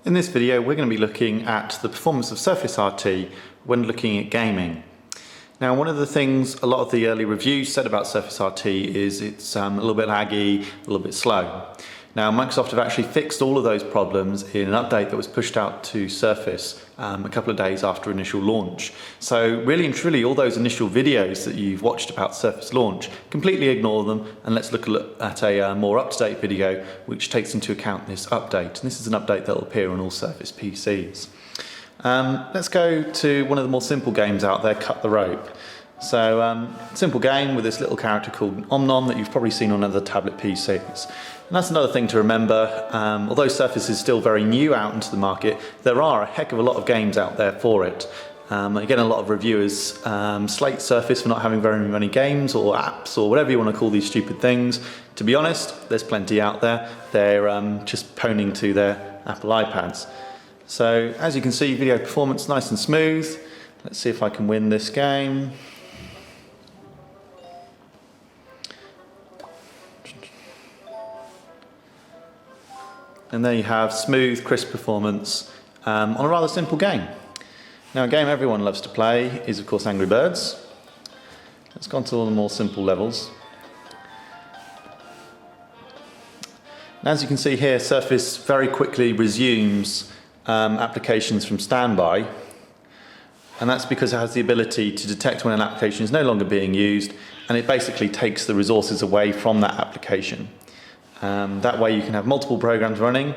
In this video we're going to be looking at the performance of Surface RT when looking at gaming. Now, one of the things a lot of the early reviews said about Surface RT is it's a little bit laggy, a little bit slow. Now, Microsoft have actually fixed all of those problems in an update that was pushed out to Surface a couple of days after initial launch. So really and truly, all those initial videos that you've watched about Surface launch, completely ignore them, and let's look at a more up-to-date video which takes into account this update. And this is an update that will appear on all Surface PCs. Let's go to one of the more simple games out there, Cut the Rope. So, simple game with this little character called Omnon that you've probably seen on other tablet PCs. And that's another thing to remember. Although Surface is still very new out into the market, there are a heck of a lot of games out there for it. Again, a lot of reviewers slate Surface for not having very many games or apps or whatever you want to call these stupid things. To be honest, there's plenty out there. They're just poning to their Apple iPads. So, as you can see, video performance nice and smooth. Let's see if I can win this game. And there you have smooth, crisp performance on a rather simple game. Now, a game everyone loves to play is, of course, Angry Birds. Let's go on to all the more simple levels. And as you can see here, Surface very quickly resumes applications from standby. And that's because it has the ability to detect when an application is no longer being used, and it basically takes the resources away from that application. That way you can have multiple programs running,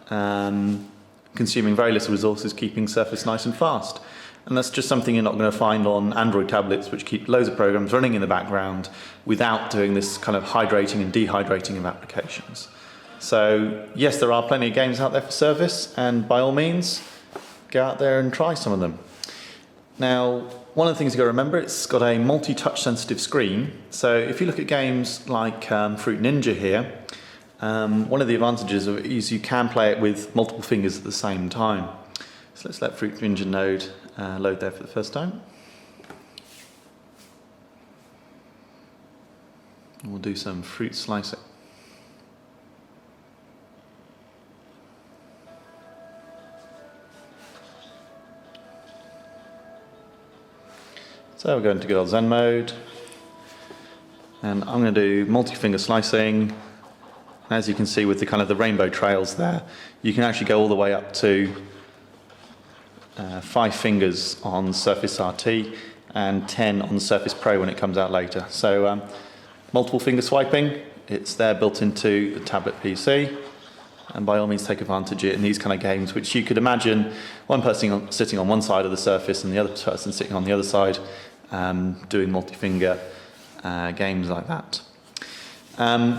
consuming very little resources, keeping Surface nice and fast. And that's just something you're not going to find on Android tablets, which keep loads of programs running in the background without doing this kind of hydrating and dehydrating of applications. So yes, there are plenty of games out there for Surface, and by all means, go out there and try some of them. Now, one of the things you've got to remember, it's got a multi-touch sensitive screen. So if you look at games like Fruit Ninja here, one of the advantages of it is you can play it with multiple fingers at the same time. So let's let Fruit Ninja load there for the first time. And we'll do some fruit slicing. So we're going to good old Zen mode, and I'm going to do multi-finger slicing. As you can see with the kind of the rainbow trails there, you can actually go all the way up to 5 fingers on Surface RT and 10 on the Surface Pro when it comes out later. So multiple finger swiping, it's there built into the tablet PC. And by all means take advantage of it in these kind of games, which you could imagine one person sitting on one side of the Surface and the other person sitting on the other side, doing multi-finger games like that.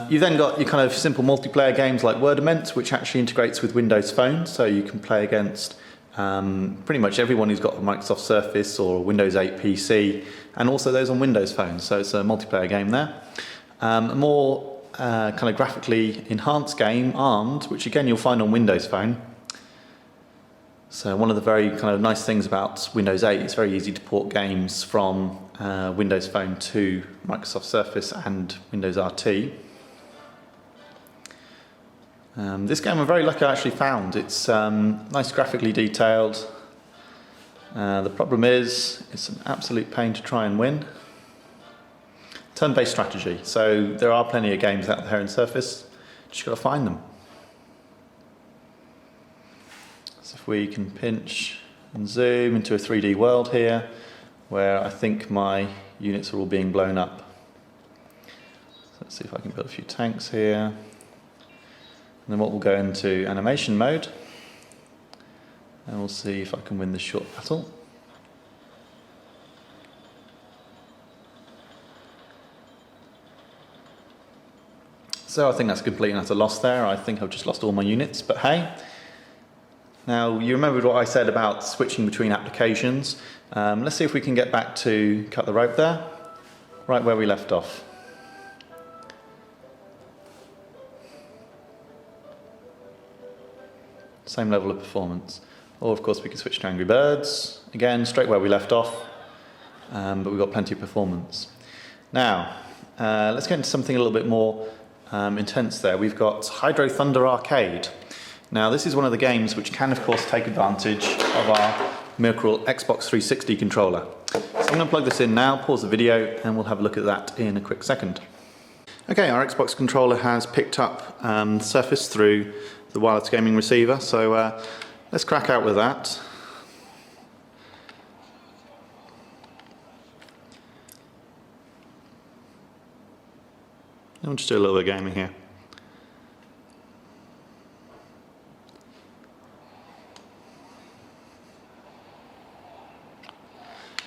You've then got your kind of simple multiplayer games like Wordament, which actually integrates with Windows Phone, so you can play against pretty much everyone who's got a Microsoft Surface or a Windows 8 PC, and also those on Windows Phone, so it's a multiplayer game there. A more kind of graphically enhanced game, Armed, which again you'll find on Windows Phone. So one of the very kind of nice things about Windows 8, it's very easy to port games from Windows Phone to Microsoft Surface and Windows RT. This game I'm very lucky I actually found. It's nice graphically detailed. The problem is it's an absolute pain to try and win. Turn-based strategy, so there are plenty of games out there in Surface, just got to find them. So if we can pinch and zoom into a 3D world here, where I think my units are all being blown up. So let's see if I can build a few tanks here. And then what we'll go into animation mode, and we'll see if I can win this short battle. So I think that's complete and utter loss there. I think I've just lost all my units, but hey. Now, you remembered what I said about switching between applications. Let's see if we can get back to Cut the Rope there, right where we left off. Same level of performance. Or, of course, we can switch to Angry Birds. Again, straight where we left off, but we've got plenty of performance. Now, let's get into something a little bit more intense there. We've got Hydro Thunder Arcade. Now this is one of the games which can of course take advantage of our miracle Xbox 360 controller. So I'm going to plug this in now, pause the video, and we'll have a look at that in a quick second. Okay, our Xbox controller has picked up Surface through the wireless gaming receiver, so let's crack out with that. I'll just do a little bit of gaming here.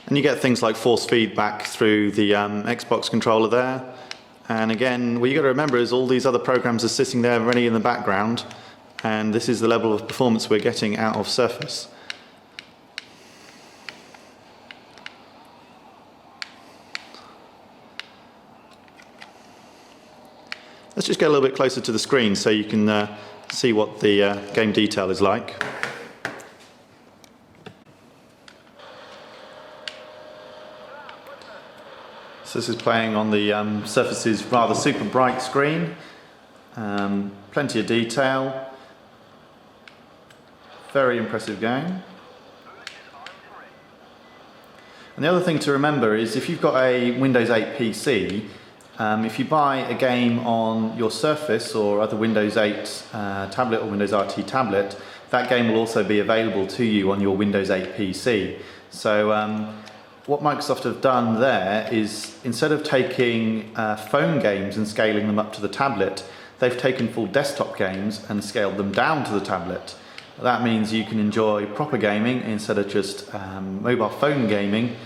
And you get things like force feedback through the Xbox controller there. And again, what you got to remember is all these other programs are sitting there ready in the background, and this is the level of performance we're getting out of Surface. Let's just get a little bit closer to the screen so you can see what the game detail is like. So this is playing on the Surface's rather super bright screen. Plenty of detail. Very impressive game. And the other thing to remember is if you've got a Windows 8 PC, if you buy a game on your Surface or other Windows 8 tablet or Windows RT tablet, that game will also be available to you on your Windows 8 PC. So what Microsoft have done there is, instead of taking phone games and scaling them up to the tablet, they've taken full desktop games and scaled them down to the tablet. That means you can enjoy proper gaming instead of just mobile phone gaming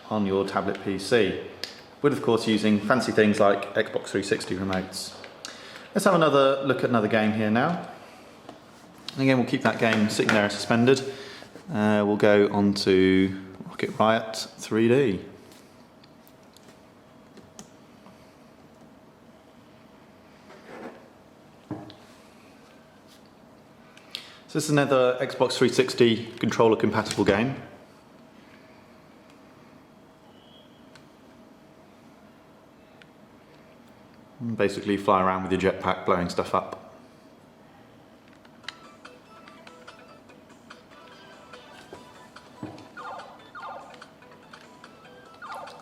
on your tablet PC. With of course using fancy things like Xbox 360 remotes. Let's have another look at another game here now. And again, we'll keep that game sitting there suspended. We'll go on to Rocket Riot 3D. So this is another Xbox 360 controller compatible game. Basically fly around with your jetpack blowing stuff up.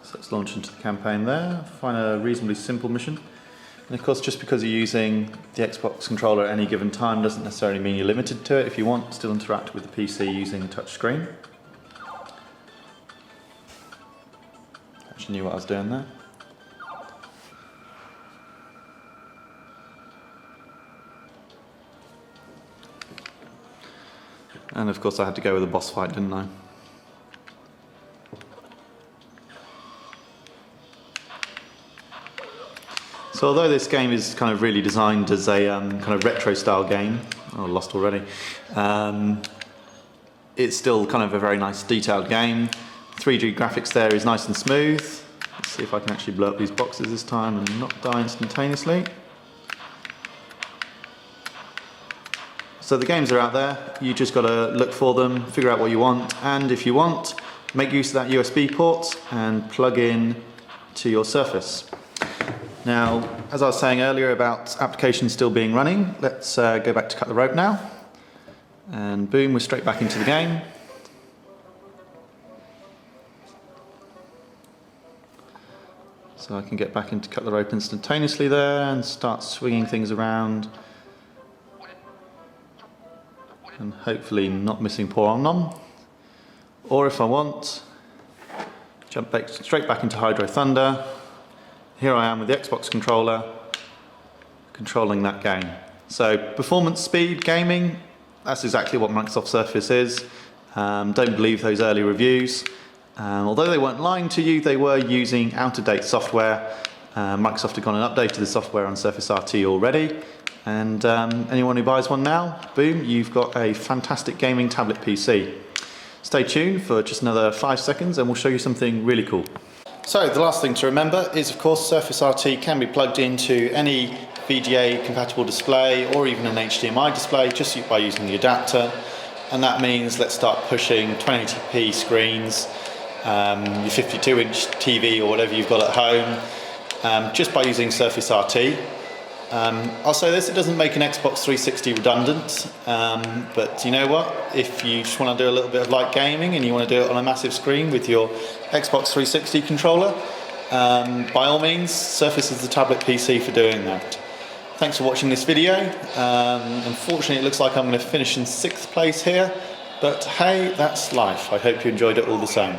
So let's launch into the campaign there, find a reasonably simple mission. And of course, just because you're using the Xbox controller at any given time doesn't necessarily mean you're limited to it. If you want, still interact with the PC using the touch screen. Actually knew what I was doing there. And of course I had to go with a boss fight, didn't I? So although this game is kind of really designed as a kind of retro style game, oh, lost already, it's still kind of a very nice detailed game. 3D graphics there is nice and smooth. Let's see if I can actually blow up these boxes this time and not die instantaneously. So the games are out there, you just got to look for them, figure out what you want, and if you want, make use of that USB port and plug in to your Surface. Now, as I was saying earlier about applications still being running, let's go back to Cut the Rope now. And boom, we're straight back into the game. So I can get back into Cut the Rope instantaneously there and start swinging things around. And hopefully not missing poor Om-Nom. Or if I want, jump back, straight back into Hydro Thunder. Here I am with the Xbox controller, controlling that game. So performance, speed, gaming, that's exactly what Microsoft Surface is. Don't believe those early reviews. Although they weren't lying to you, they were using out-of-date software. Microsoft had gone and updated the software on Surface RT already. And anyone who buys one now, boom, you've got a fantastic gaming tablet PC. Stay tuned for just another 5 seconds and we'll show you something really cool. So the last thing to remember is, of course, Surface RT can be plugged into any VGA compatible display or even an HDMI display just by using the adapter. And that means let's start pushing 1080p screens, your 52-inch TV or whatever you've got at home, just by using Surface RT. I'll say this, it doesn't make an Xbox 360 redundant, but you know what? If you just want to do a little bit of light gaming and you want to do it on a massive screen with your Xbox 360 controller, by all means, Surface is the tablet PC for doing that. Thanks for watching this video. Unfortunately, it looks like I'm going to finish in 6th place here, but hey, that's life. I hope you enjoyed it all the same.